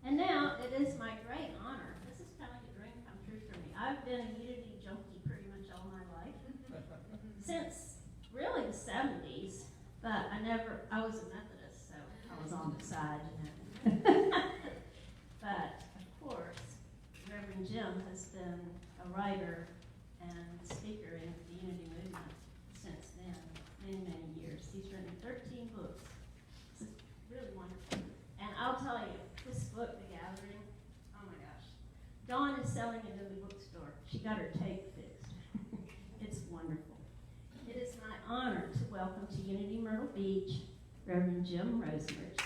And now it is my great honor. This is kind of like a dream come true for me. I've been a Unity junkie pretty much all my life, since really the 70s, but I was a Methodist, so I was on the side, you know. But, of course, Reverend Jim has been a writer and speaker in the Unity movement since then, many, many years. He's written 13 books. This is really wonderful. And I'll tell you, this book, The Gathering, oh my gosh. Dawn is selling it in the bookstore. She got her tape fixed. It's wonderful. It is my honor to welcome to Unity Myrtle Beach, Reverend Jim Rosemergy.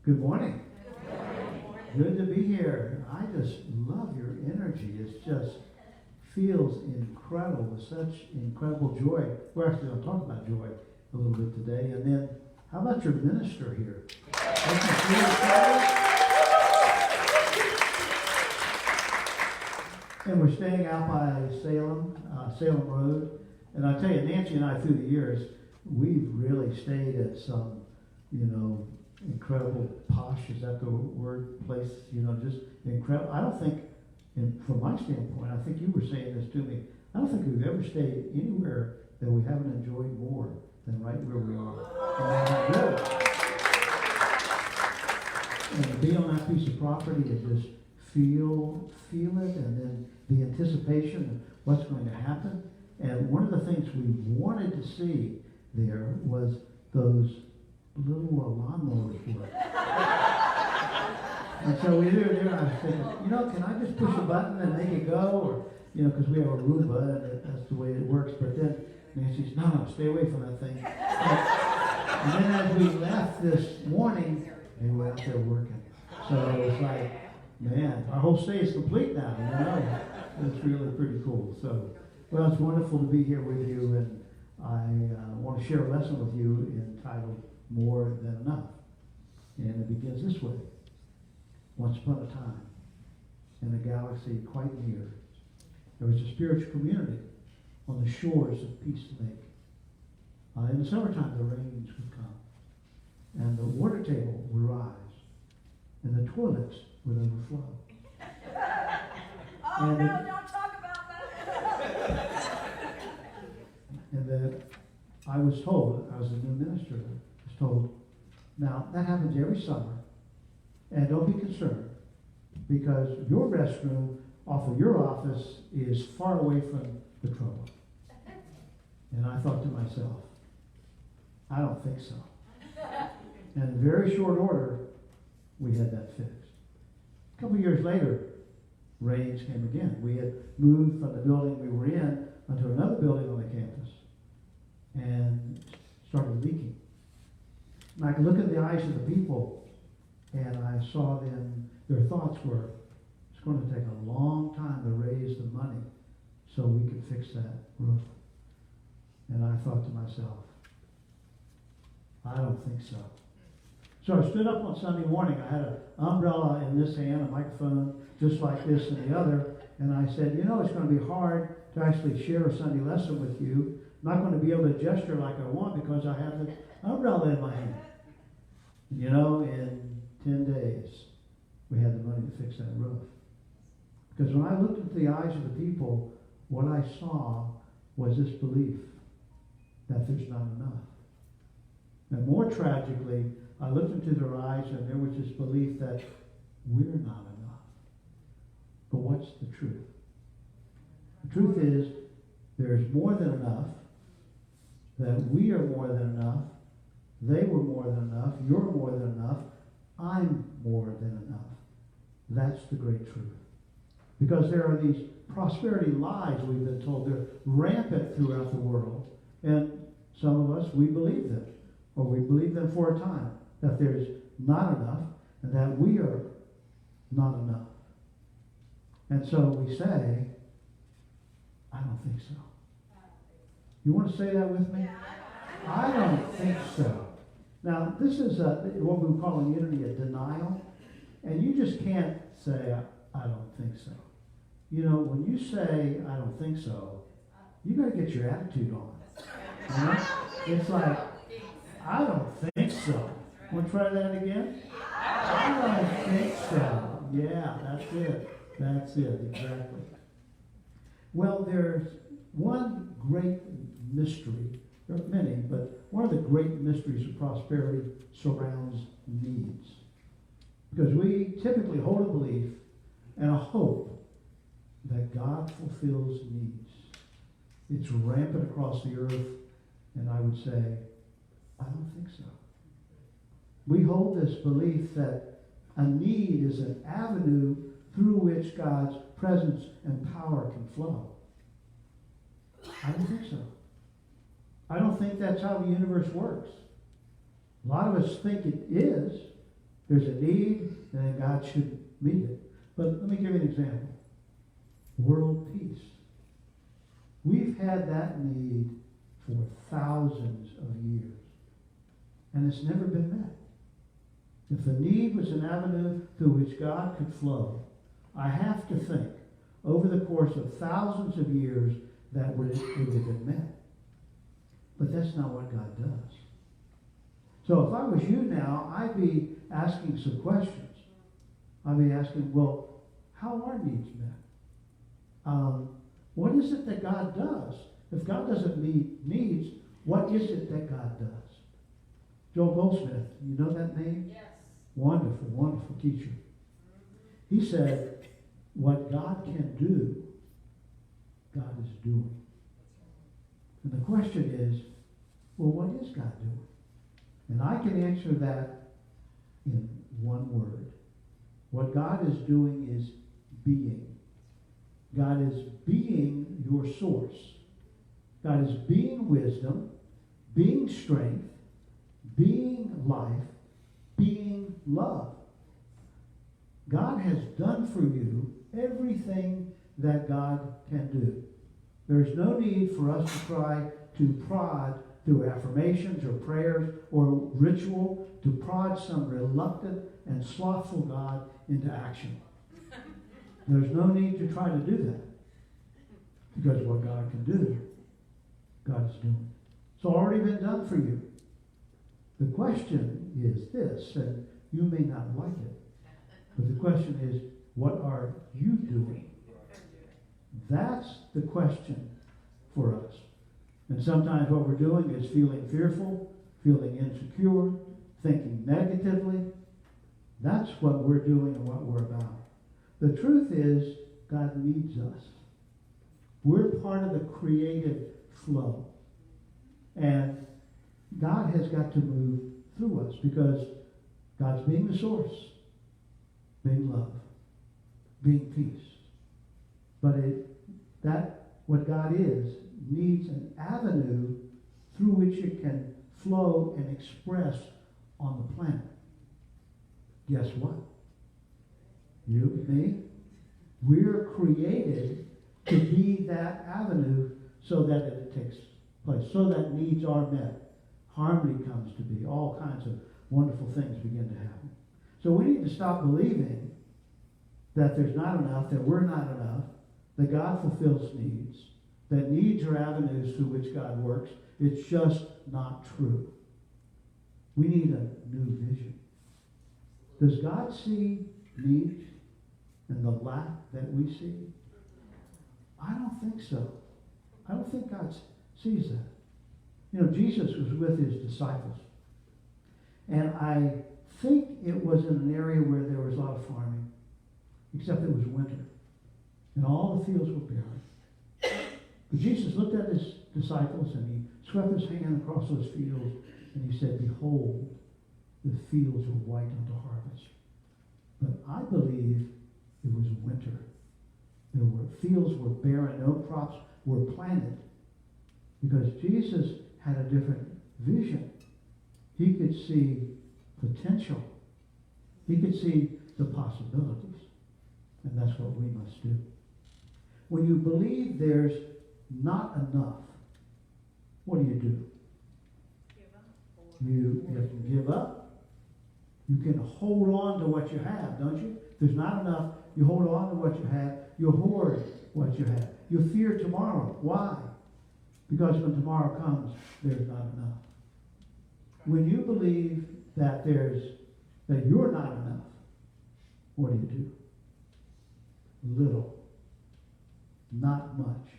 Good morning. Good to be here. I just love your energy. It just feels incredible with such incredible joy. We're actually going to talk about joy a little bit today. And then, how about your minister here? And we're staying out by Salem Road. And I tell you, Nancy and I, through the years, we've really stayed at some, incredible posh, is that the word, place, just incredible. I don't think, from my standpoint, I think you were saying this to me, I don't think we've ever stayed anywhere that we haven't enjoyed more than right where we are. And to be on that piece of property and just feel it, and then the anticipation of what's going to happen. And one of the things we wanted to see there was those little lawnmowers work. And so we were there, and I was thinking, can I just push a button and make it go? Or, because we have a Roomba, and that's the way it works. But then Nancy says, no, stay away from that thing. And then as we left this morning, they were out there working. So it's like, man, our whole stay is complete now, It's really pretty cool. So, well, it's wonderful to be here with you, and I want to share a lesson with you entitled More Than Enough. And it begins this way. Once upon a time, in a galaxy quite near, there was a spiritual community on the shores of Peace Lake. In the summertime, the rains would come, and the water table would rise, and the toilets would overflow. Don't talk about that. And then I was told, I was a new minister, I was told, now that happens every summer, and don't be concerned, because your restroom off of your office is far away from the trouble. And I thought to myself, I don't think so. And in very short order, we had that fixed. A couple years later, rains came again. We had moved from the building we were in onto another building on the campus and started leaking. And I could look in the eyes of the people, and I saw them, their thoughts were, it's going to take a long time to raise the money so we could fix that roof. And I thought to myself, I don't think so. So I stood up on Sunday morning. I had an umbrella in this hand, a microphone just like this in the other, and I said, it's going to be hard to actually share a Sunday lesson with you. I'm not going to be able to gesture like I want because I have the umbrella in my hand. In 10 days, we had the money to fix that roof. Because when I looked into the eyes of the people, what I saw was this belief that there's not enough. And more tragically, I looked into their eyes and there was this belief that we're not enough. But what's the truth? The truth is, there's more than enough, that we are more than enough, they were more than enough, you're more than enough, I'm more than enough. That's the great truth. Because there are these prosperity lies we've been told. They're rampant throughout the world. And some of us, we believe them. Or we believe them for a time. That there's not enough. And that we are not enough. And so we say, I don't think so. You want to say that with me? I don't think so. Now, this is what we call in unity a denial, and you just can't say, I don't think so. You know, when you say, I don't think so, you got to get your attitude on. You know? It's like, I don't think so. Want to try that again? I don't think so. Yeah, that's it. That's it, exactly. Well, there's one great mystery, there are many, but one of the great mysteries of prosperity surrounds needs. Because we typically hold a belief and a hope that God fulfills needs. It's rampant across the earth, and I would say, I don't think so. We hold this belief that a need is an avenue through which God's presence and power can flow. I don't think so. I don't think that's how the universe works. A lot of us think it is. There's a need, and then God should meet it. But let me give you an example. World peace. We've had that need for thousands of years, and it's never been met. If the need was an avenue through which God could flow, I have to think, over the course of thousands of years, that it would have been met. But that's not what God does. So if I was you now, I'd be asking some questions. I'd be asking, well, how are needs met? What is it that God does? If God doesn't meet needs, what is it that God does? Joel Goldsmith, you know that name? Yes. Wonderful, wonderful teacher. He said, what God can do, God is doing. And the question is, well, what is God doing? And I can answer that in one word. What God is doing is being. God is being your source. God is being wisdom, being strength, being life, being love. God has done for you everything that God can do. There's no need for us to try to prod through affirmations or prayers or ritual to prod some reluctant and slothful God into action. There's no need to try to do that. Because what God can do, God is doing. It's already been done for you. The question is this, and you may not like it, but the question is, what are you doing? That's the question for us. And sometimes what we're doing is feeling fearful, feeling insecure, thinking negatively. That's what we're doing and what we're about. The truth is, God needs us. We're part of the creative flow. And God has got to move through us because God's being the source, being love, being peace. But what God is needs an avenue through which it can flow and express on the planet. Guess what? You, me, we're created to be that avenue so that it takes place, so that needs are met. Harmony comes to be. All kinds of wonderful things begin to happen. So we need to stop believing that there's not enough, that we're not enough, that God fulfills needs, that needs are avenues through which God works. It's just not true. We need a new vision. Does God see needs and the lack that we see? I don't think so. I don't think God sees that. You know, Jesus was with his disciples. And I think it was in an area where there was a lot of farming, except it was winter. And all the fields were barren. But Jesus looked at his disciples and he swept his hand across those fields and he said, behold, the fields are white unto harvest. But I believe it was winter. Fields were barren, no crops were planted. Because Jesus had a different vision. He could see potential. He could see the possibilities. And that's what we must do. When you believe there's not enough, what do? You can give up. You can hold on to what you have, don't you? If there's not enough, you hold on to what you have. You hoard what you have. You fear tomorrow. Why? Because when tomorrow comes, there's not enough. When you believe that you're not enough, what do? Little. Not much.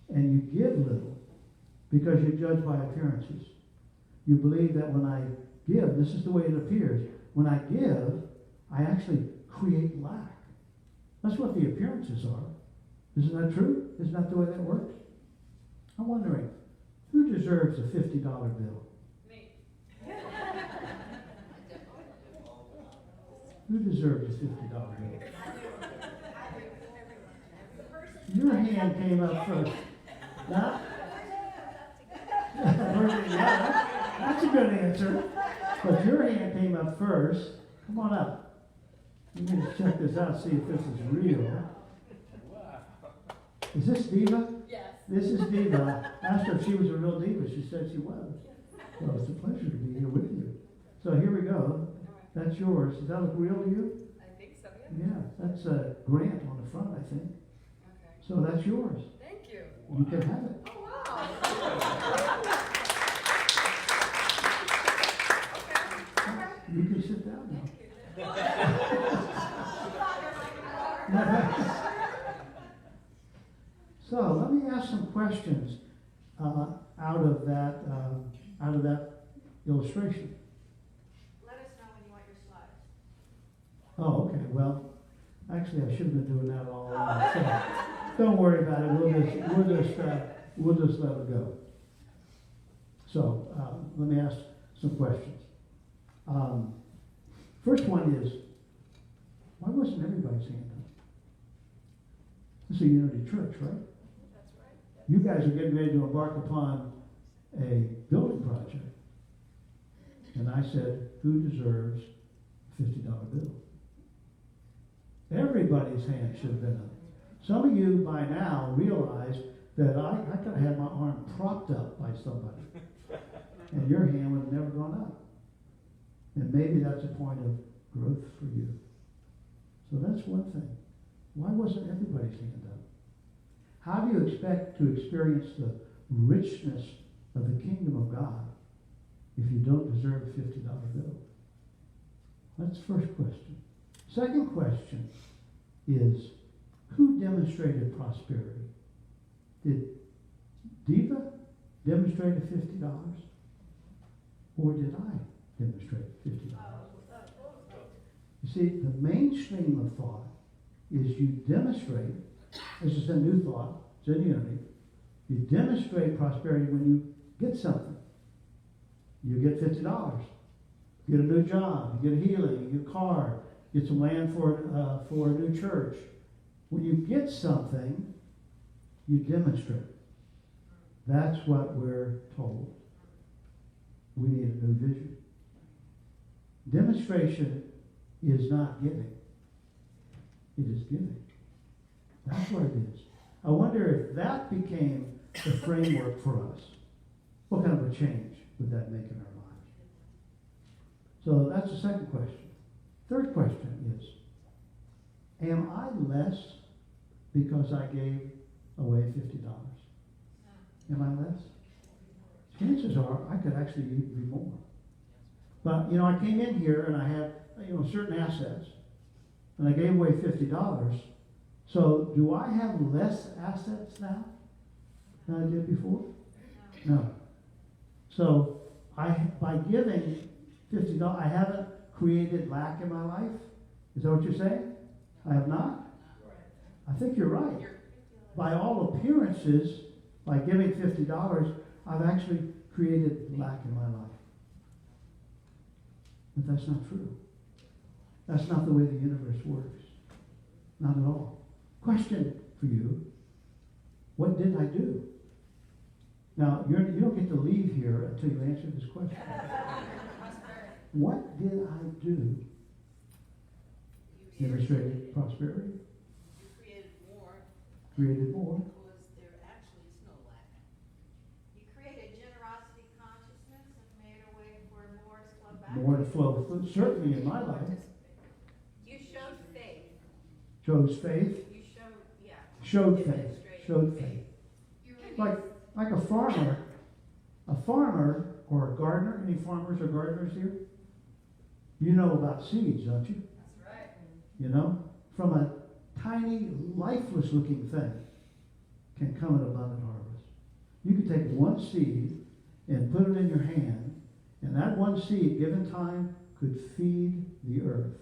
And you give little because you judge by appearances. You believe that when I give, this is the way it appears. When I give, I actually create lack. That's what the appearances are. Isn't that true? Isn't that the way that works? I'm wondering, who deserves a $50 bill? Me. Who deserves a $50 bill? Your hand came up first. Now, yeah, that's a good answer. But your hand came up first. Come on up. I'm going to check this out, see if this is real. Is this Diva? Yes. This is Diva. I asked her if she was a real diva. She said she was. Well, it's a pleasure to be here with you. So here we go. That's yours. Does that look real to you? I think so, Yeah, that's a grant on the front, I think. Okay. So that's yours. Thank you. You can have it. Oh, wow. You can sit down now. So let me ask some questions out of that illustration. Let us know when you want your slides. Oh, okay. Well, actually, I should have been doing that all along. So don't worry about it. We'll just let it go. So let me ask some questions. First one is, why wasn't everybody's hand up? This is a Unity Church, right? That's right. You guys are getting ready to embark upon a building project. And I said, who deserves a $50 bill? Everybody's hand should have been up. Some of you by now realize that I could have had my arm propped up by somebody. And your hand would have never gone up. And maybe that's a point of growth for you. So that's one thing. Why wasn't everybody's hand up? How do you expect to experience the richness of the kingdom of God if you don't deserve a $50 bill? That's the first question. Second question is, who demonstrated prosperity? Did Diva demonstrate a $50? Or did I demonstrate $50? You see, the mainstream of thought is you demonstrate, this is a new thought, it's in Unity, you demonstrate prosperity when you get something. You get $50. You get a new job, you get a healing, you get a car, you get some land for a new church. When you get something, you demonstrate. That's what we're told. We need a new vision. Demonstration is not giving. It is giving. That's what it is. I wonder if that became the framework for us. What kind of a change would that make in our lives? So that's the second question. Third question is, am I less because I gave away $50? Am I less? Chances are I could actually be more. But, I came in here and I have, certain assets, and I gave away $50. So do I have less assets now than I did before? No. So by giving $50, I haven't created lack in my life? Is that what you're saying? I have not? I think you're right. By all appearances, by giving $50, I've actually created lack in my life. But that's not true. That's not the way the universe works. Not at all. Question for you. What did I do? Now, you don't get to leave here until you answer this question. What did I do? Demonstrated prosperity. You created more. Created more. Because there actually is no lack. You created generosity consciousness and made a way flow, certainly in my life. You showed faith. Chose faith, You showed, yeah. showed faith, Demonstrated showed faith. Like a farmer or a gardener. Any farmers or gardeners here? You know about seeds, don't you? That's right. You know, from a tiny, lifeless looking thing can come an abundant harvest. You could take one seed and put it in your hand, and that one seed, given time, could feed the earth.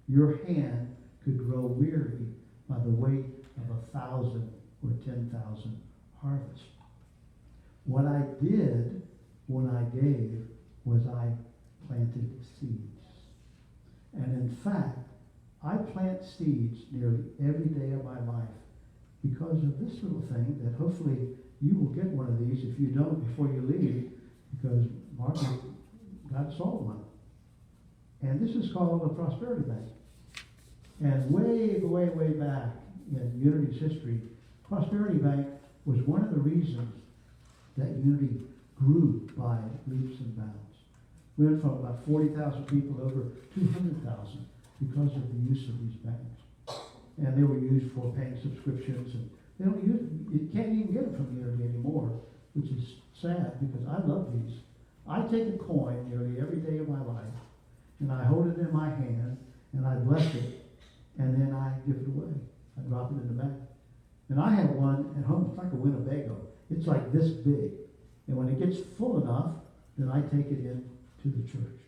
Your hand could grow weary by the weight of 1,000 or 10,000 harvests. What I did when I gave was I planted seeds. And in fact, I plant seeds nearly every day of my life because of this little thing that hopefully you will get one of these if you don't before you leave, because Margaret got sold one. And this is called a Prosperity Bank. And way back in Unity's history, Prosperity Bank was one of the reasons that Unity grew by leaps and bounds. We went from about 40,000 people over 200,000 because of the use of these banks. And they were used for paying subscriptions, and they don't use, you can't even get them from Unity anymore, which is sad because I love these. I take a coin nearly every day of my life, and I hold it in my hand, and I bless it, and then I give it away. I drop it in the bank. And I have one at home. It's like a Winnebago. It's like this big. And when it gets full enough, then I take it in to the church.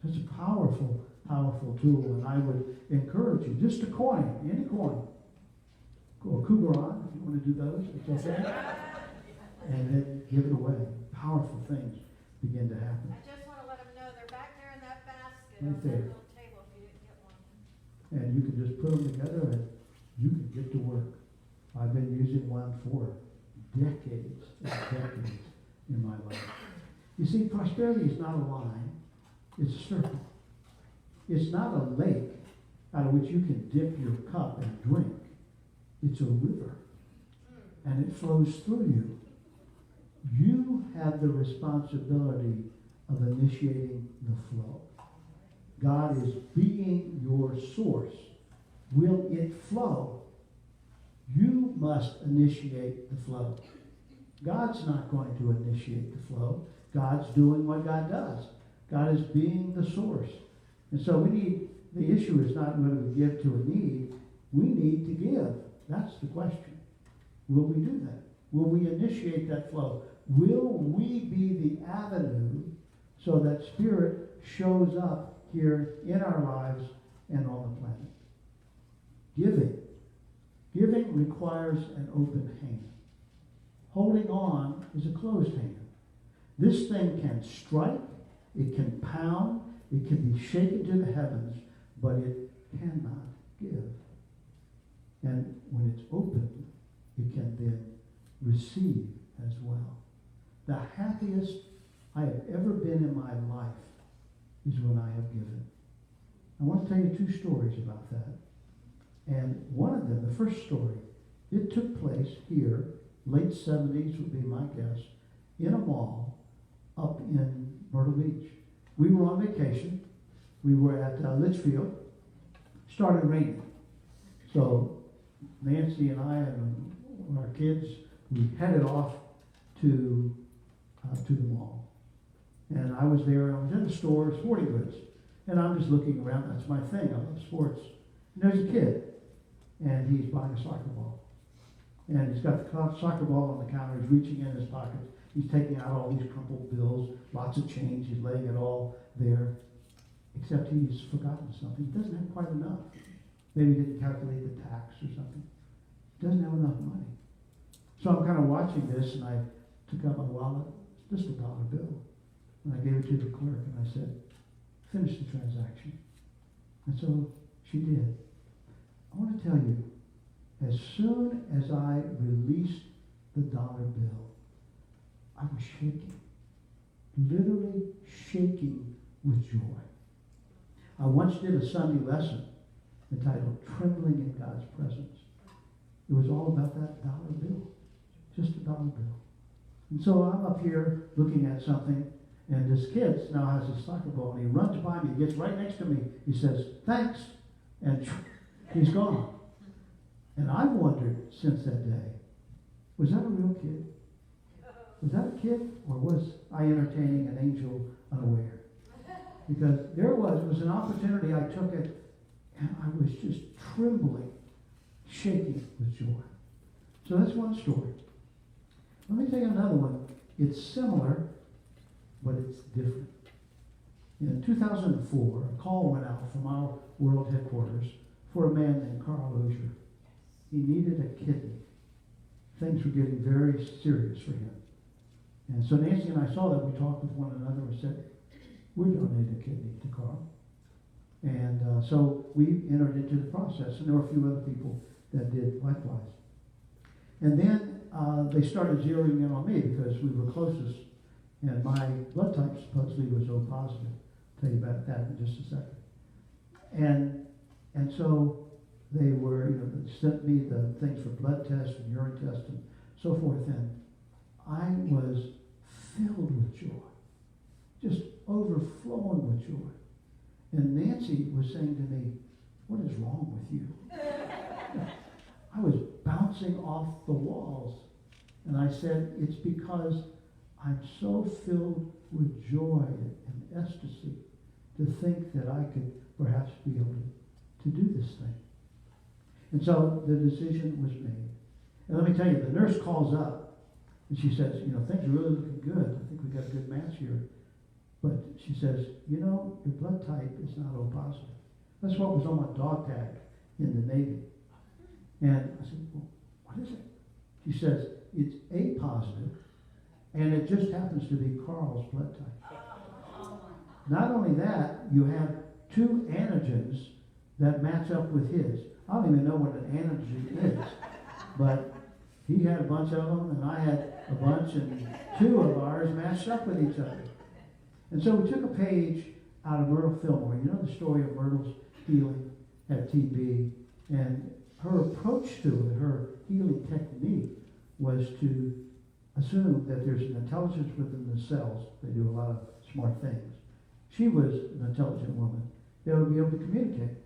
It's a powerful, powerful tool. And I would encourage you, just a coin, any coin. Go a Cougaron, if you want to do those, it's okay. And then give it away. Powerful things begin to happen. I just want to let them know they're back there in that basket Right on that there. little table if you didn't get one. And you can just put them together and you can get to work. I've been using one for decades and decades in my life. You see, prosperity is not a line, it's a circle. It's not a lake out of which you can dip your cup and drink. It's a river, and it flows through you. You have the responsibility of initiating the flow. God is being your source. Will it flow? You must initiate the flow. God's not going to initiate the flow. God's doing what God does. God is being the source. And so the issue is not whether we give to a need. We need to give. That's the question. Will we do that? Will we initiate that flow? Will we be the avenue so that Spirit shows up here in our lives and on the planet? Giving. Giving requires an open hand. Holding on is a closed hand. This thing can strike, it can pound, it can be shaken to the heavens, but it cannot give. And when it's open, it can then receive as well. The happiest I have ever been in my life is when I have given. I want to tell you two stories about that. And one of them, the first story, it took place here, late 70s would be my guess, in a mall up in Myrtle Beach. We were on vacation. We were at Litchfield. Started raining. So Nancy and I and our kids, we headed off to the mall. And I was there, I was in the store, sporting goods. And I'm just looking around, that's my thing, I love sports. And there's a kid, and he's buying a soccer ball. And he's got the soccer ball on the counter, he's reaching in his pockets, he's taking out all these crumpled bills, lots of change, he's laying it all there. Except he's forgotten something, he doesn't have quite enough. Maybe he didn't calculate the tax or something. He doesn't have enough money. So I'm kind of watching this, and I took out my wallet, just a dollar bill. And I gave it to the clerk, and I said, finish the transaction. And so she did. I want to tell you, as soon as I released the dollar bill, I was shaking, literally shaking with joy. I once did a Sunday lesson entitled Trembling in God's Presence. It was all about that dollar bill, just a dollar bill. And so I'm up here looking at something, And this kid now has a soccer ball, and he runs by me, he gets right next to me, he says, thanks, and he's gone. And I've wondered since that day, was that a real kid? Was that a kid, or was I entertaining an angel unaware? Because it was an opportunity, I took it, and I was just trembling, shaking with joy. So that's one story. Let me tell you another one. It's similar, but it's different. In 2004, a call went out from our world headquarters for a man named Carl Ozier. He needed a kidney. Things were getting very serious for him. And so Nancy and I saw that. We talked with one another and said, we're donating a kidney to Carl. And so we entered into the process, and there were a few other people that did likewise. And then they started zeroing in on me because we were closest, and my blood type supposedly was O positive. I'll tell you about that in just a second. And so they were, they sent me the things for blood tests and urine tests and so forth, and I was filled with joy, just overflowing with joy. And Nancy was saying to me, what is wrong with you? I was bouncing off the walls. And I said, it's because I'm so filled with joy and ecstasy to think that I could perhaps be able to do this thing. And so the decision was made. And let me tell you, the nurse calls up and she says, things are really looking good. I think we got a good match here. But she says, your blood type is not O positive. That's what was on my dog tag in the Navy. And I said, well, what is it? She says, it's A positive, and it just happens to be Carl's blood type. Not only that, you have two antigens that match up with his. I don't even know what an antigen is, but he had a bunch of them, and I had a bunch, and two of ours matched up with each other. And so we took a page out of Myrtle Fillmore. You know the story of Myrtle's healing at TB, and her approach to it, her healing technique, was to assume that there's an intelligence within the cells. They do a lot of smart things. She was an intelligent woman. They would be able to communicate.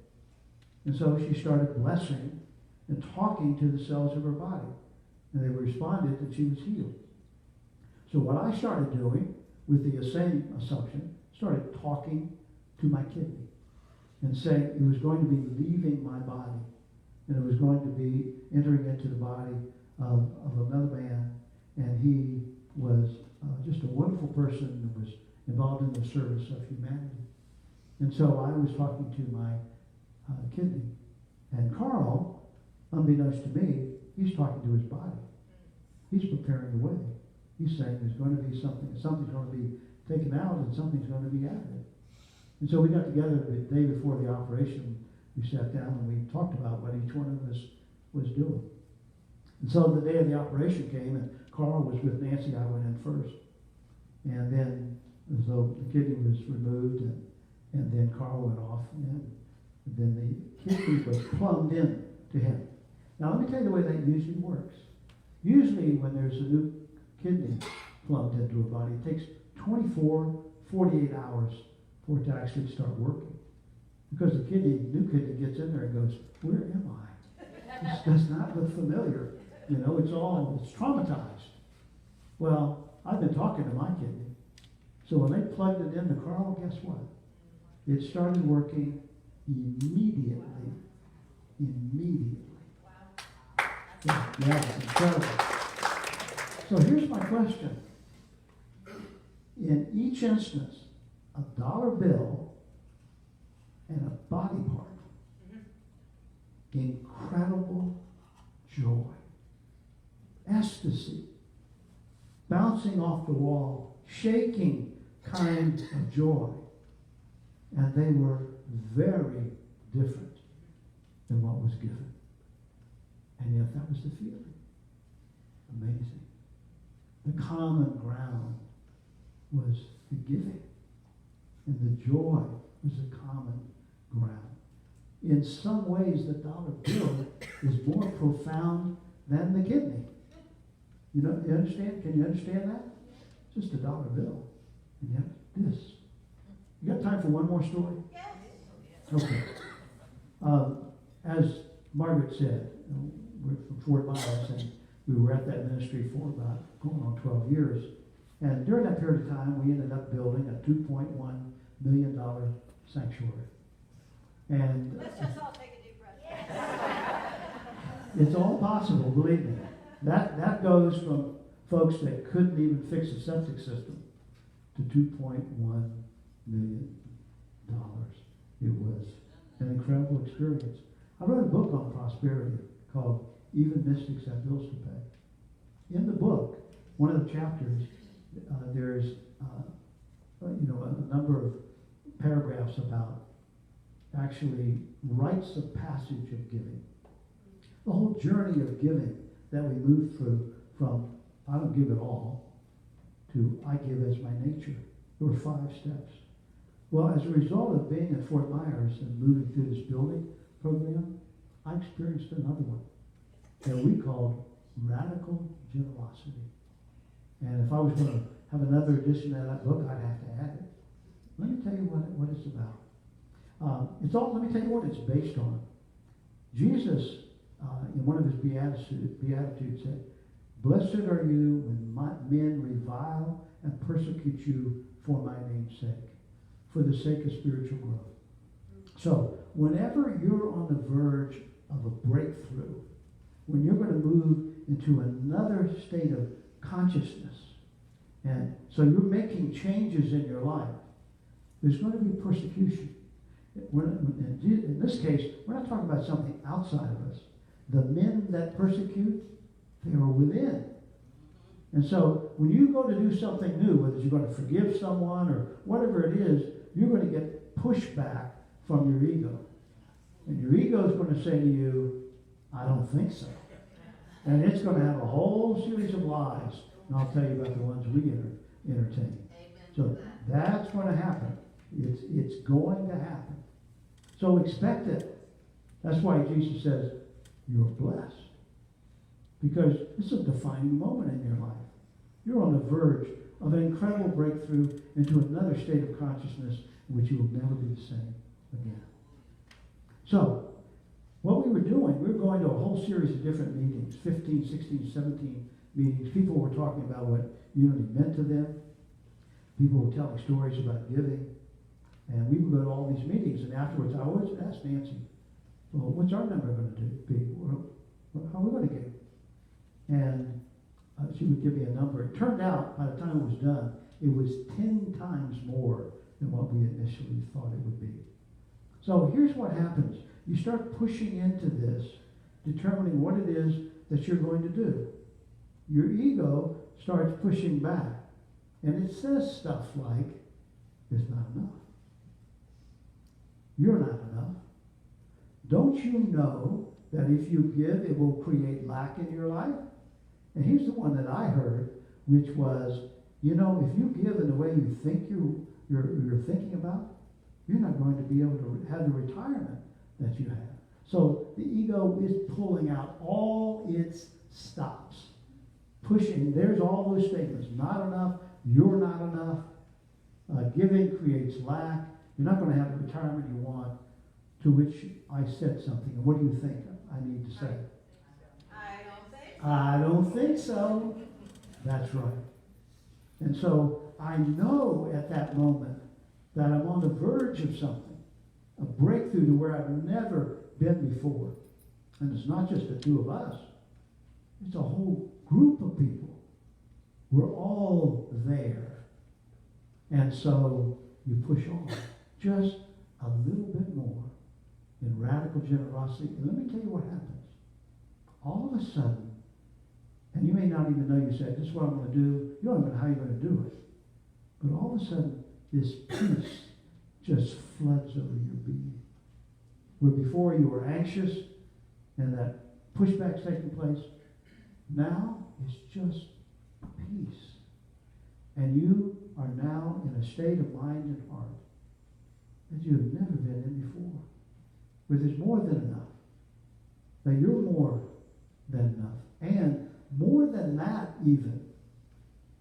And so she started blessing and talking to the cells of her body. And they responded that she was healed. So what I started doing with the same assumption, started talking to my kidney and saying it was going to be leaving my body, and it was going to be entering into the body of another man, and he was just a wonderful person who was involved in the service of humanity. And so I was talking to my kidney, and Carl, unbeknownst to me, he's talking to his body. He's preparing the way. He's saying there's going to be something's going to be taken out and something's going to be added. And so we got together the day before the operation. We sat down and we talked about what each one of us was doing. And so the day of the operation came, and Carl was with Nancy. I went in first. And then, as though the kidney was removed, and then Carl went off, and then the kidney was plumbed in to him. Now, let me tell you the way that usually works. Usually, when there's a new kidney plumbed into a body, it takes 24, 48 hours for it to actually start working. Because the new kidney gets in there and goes, where am I? This does not look familiar. It's traumatized. Well, I've been talking to my kidney. So when they plugged it into Carl, guess what? It started working immediately. Wow. Yeah, it's incredible. So here's my question. In each instance, a dollar bill and a body part, incredible joy, ecstasy, bouncing off the wall, shaking kind of joy. And they were very different than what was given. And yet that was the feeling. Amazing. The common ground was the giving. And the joy was the common ground. In some ways, the dollar bill is more profound than the kidney. You understand? Can you understand that? Just a dollar bill. And yet, this. You got time for one more story? Yes. Okay. As Margaret said, we're from Fort Myers, and we were at that ministry for about going on 12 years. And during that period of time, we ended up building a $2.1 million sanctuary. And Let's just all take a deep breath. it's all possible, believe me. That goes from folks that couldn't even fix a septic system to $2.1 million. It was an incredible experience. I wrote a book on prosperity called Even Mystics Have Bills to Pay. In the book, one of the chapters, there's a number of paragraphs about actually rites of passage of giving. The whole journey of giving that we move through from I don't give at all to I give as my nature. There were 5 steps. Well, as a result of being at Fort Myers and moving through this building program, I experienced another one that we called radical generosity. And if I was going to have another edition of that book, I'd have to add it. Let me tell you what it's about. Let me tell you what it's based on. Jesus, in one of his Beatitudes said, "Blessed are you when men revile and persecute you for my name's sake, for the sake of spiritual growth." So, whenever you're on the verge of a breakthrough, when you're going to move into another state of consciousness, and so you're making changes in your life, there's going to be persecution. In this case, we're not talking about something outside of us. The men that persecute, they are within. And so when you go to do something new, whether you're going to forgive someone or whatever it is, you're going to get pushback from your ego. And your ego is going to say to you, "I don't think so." And it's going to have a whole series of lies. And I'll tell you about the ones we entertain. So that's going to happen. It's going to happen. So expect it. That's why Jesus says, you're blessed. Because it's a defining moment in your life. You're on the verge of an incredible breakthrough into another state of consciousness in which you will never be the same again. So, what we were doing, we were going to a whole series of different meetings, 15, 16, 17 meetings. People were talking about what unity meant to them. People were telling stories about giving. And we would go to all these meetings, and afterwards I always asked Nancy, "Well, what's our number going to be? How are we going to give?" And she would give me a number. It turned out, by the time it was done, it was 10 times more than what we initially thought it would be. So here's what happens. You start pushing into this, determining what it is that you're going to do. Your ego starts pushing back. And it says stuff like, "It's not enough. You're not enough. Don't you know that if you give, it will create lack in your life?" And here's the one that I heard, which was, if you give in the way you think you're thinking about, you're not going to be able to have the retirement that you have. So the ego is pulling out all its stops, pushing. There's all those statements: not enough, you're not enough, giving creates lack, you're not going to have the retirement you want. To which I said something. And what do you think I need to say? I don't think so. That's right. And so I know at that moment that I'm on the verge of something, a breakthrough to where I've never been before. And it's not just the two of us. It's a whole group of people. We're all there. And so you push on just a little bit more in radical generosity. And let me tell you what happens. All of a sudden, and you may not even know you said, "This is what I'm going to do." You don't even know how you're going to do it. But all of a sudden, this peace just floods over your being. Where before you were anxious and that pushback's taking place, now it's just peace. And you are now in a state of mind and heart that you have never been in before. Where there's more than enough. That you're more than enough. And more than that even,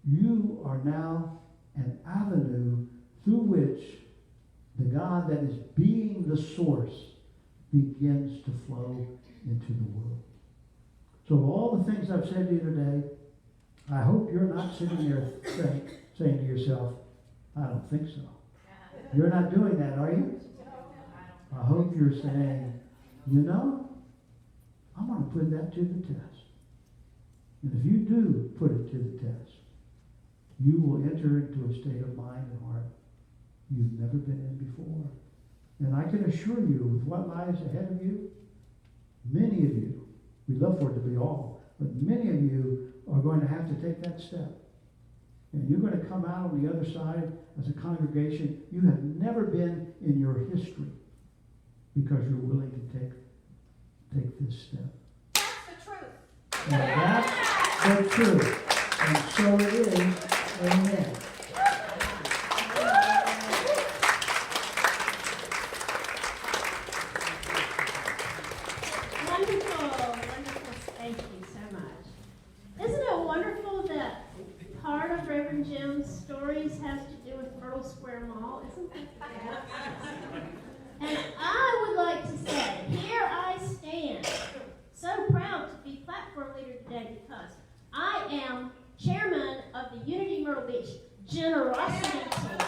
you are now an avenue through which the God that is being the source begins to flow into the world. So all the things I've said to you today, I hope you're not sitting there saying to yourself, I don't think so. You're not doing that, are you? I hope you're saying, you know, I'm going to put that to the test. And if you do put it to the test, you will enter into a state of mind and heart you've never been in before. And I can assure you, with what lies ahead of you, many of you, we'd love for it to be all, but many of you are going to have to take that step. And you're going to come out on the other side as a congregation you have never been in your history, because you're willing to take this step. That's the truth. And that's the truth. And so it is. Amen. Wonderful, wonderful. Thank you so much. Isn't it wonderful that part of Reverend Jim's stories has to do with Myrtle Square Mall? Isn't that And I would like to say, here I stand, so proud to be platform leader today because I am chairman of the Unity Myrtle Beach Generosity Team. And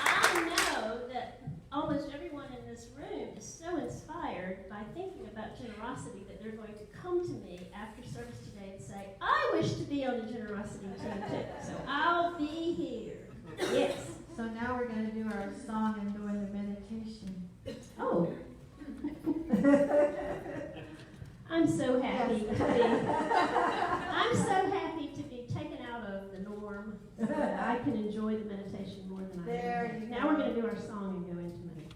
I know that almost everyone in this room is so inspired by thinking about generosity that they're going to come to me after service today and say, I wish to be on the generosity team too, so I'll be here. Yes. So now we're going to do our song and doing the meditation. Oh. I'm so happy to be. I'm so happy to be taken out of the norm so that I can enjoy the meditation more than I There am. you Now go. we're going to do our song and go into meditation.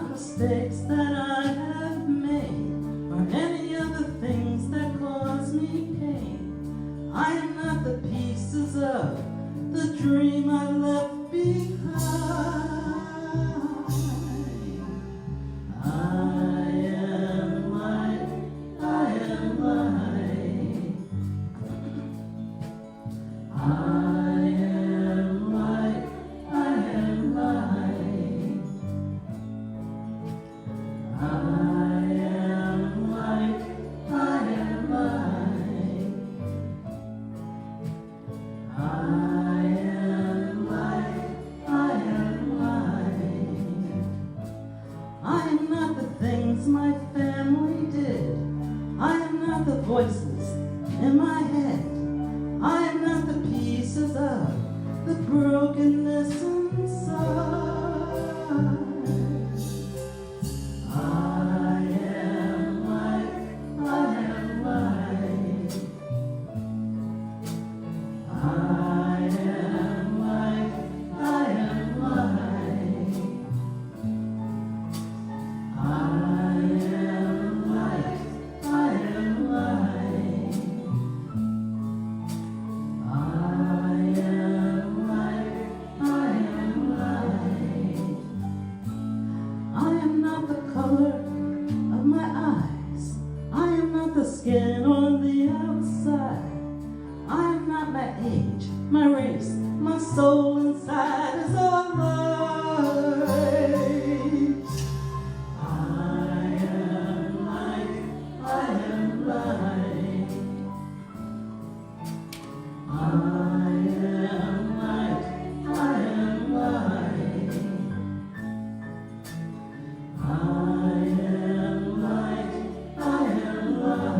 Mistakes that I have made, or any other things that cause me pain. I am not the pieces of the dream I left behind. I am light, I am light. I am light, I am light. I am light, I am light. I am light, I am light. I am not the things my family did. I am not the voices in my head. I am not the pieces of the brokenness inside. I am light, I am light. I am light, I am light. I am light, I am light. I am light, I am light. I am not the color of my eyes. I am not the skin on the outside. I am not my age, my race, my soul inside is alive. I am light, I am light. I am light, I am light. I am light, I am light.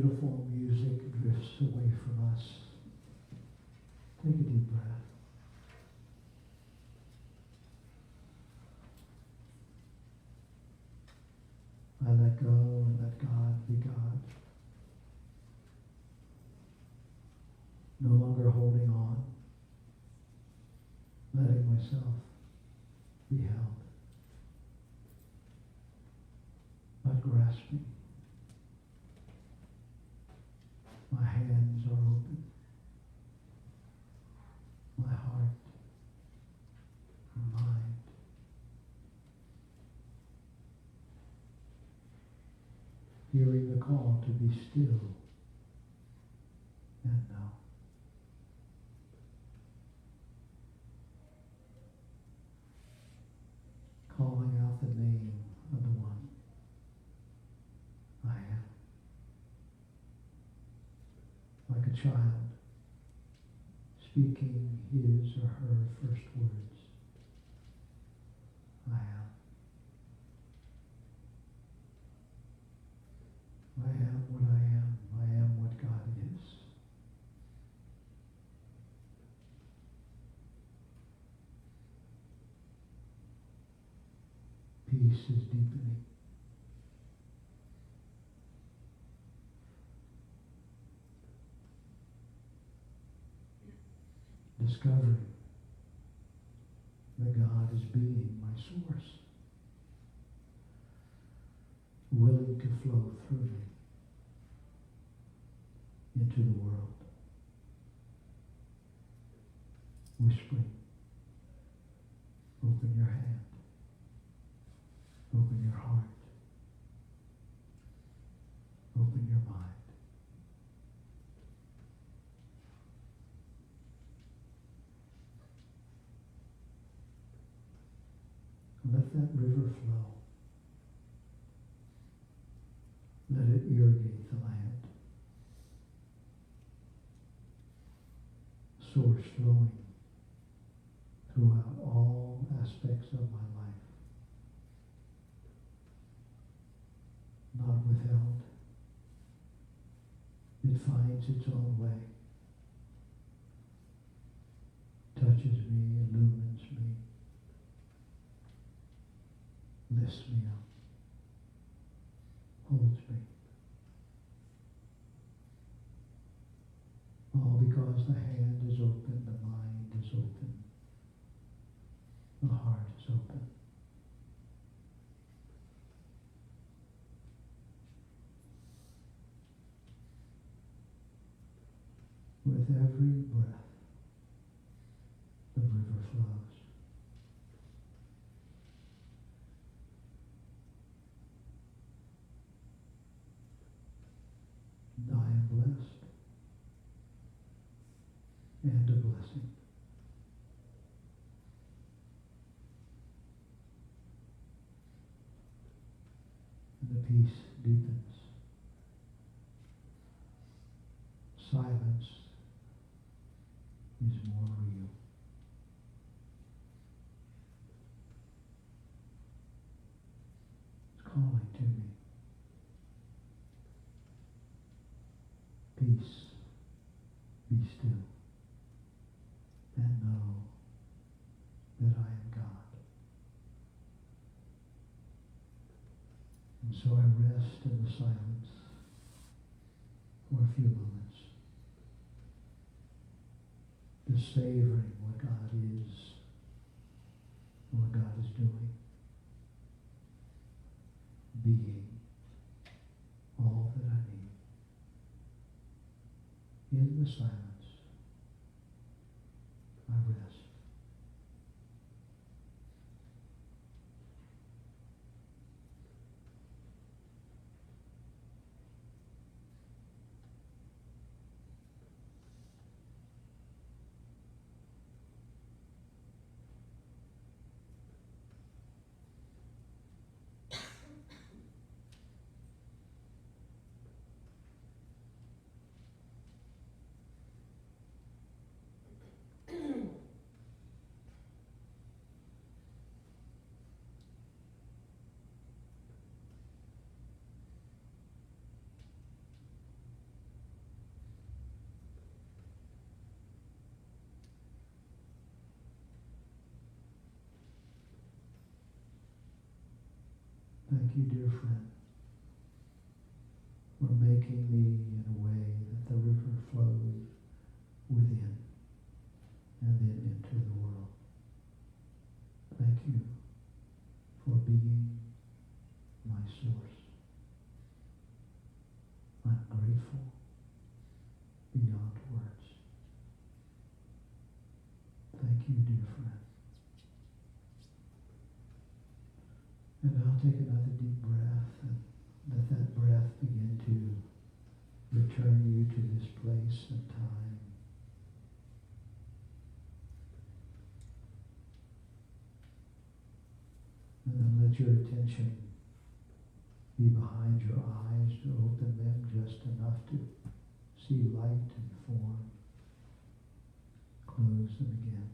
beautiful music drifts away from us. Take a deep breath. I let go and let God be God. No longer holding on, letting myself be held, but grasping. My hands are open. My heart and mind. Hearing the call to be still and know. Calling out the name of the one I am. Like a child speaking his or her first words. I am. I am what I am. I am what God is. Peace is deepening. Discovering that God is being my source, willing to flow through me into the world, whispering, open your hand, open your heart, open your mind. Let that river flow. Let it irrigate the land. Source flowing throughout all aspects of my life. Not withheld. It finds its own way. Touches me, illumines me, lifts me up, holds me. All because the hand is open, the mind is open, the heart is open. With every breath, the river flows. And I am blessed and a blessing. And the peace deepens. Silence is more real. It's calling to me. Peace, be still, and know that I am God. And so I rest in the silence for a few moments, just savoring what God is, and what God is doing, being all that I need. In the silence, I rest. Thank you, dear friend, for making me in a way that the river flows within and then into the world. Thank you for being my source. I'm grateful beyond words. Thank you, dear friend. And I'll take another deep breath and let that breath begin to return you to this place and time. And then let your attention be behind your eyes to open them just enough to see light and form. Close them again.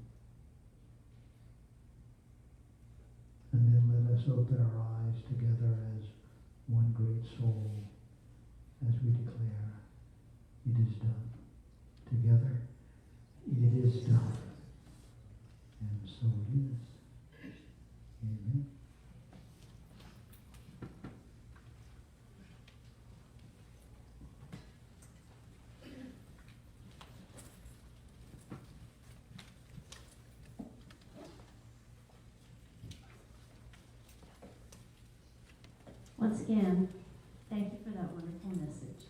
And then let us open our eyes together as one great soul as we declare, it is done. Together, it is done. And so it is. Amen. Once again, thank you for that wonderful message.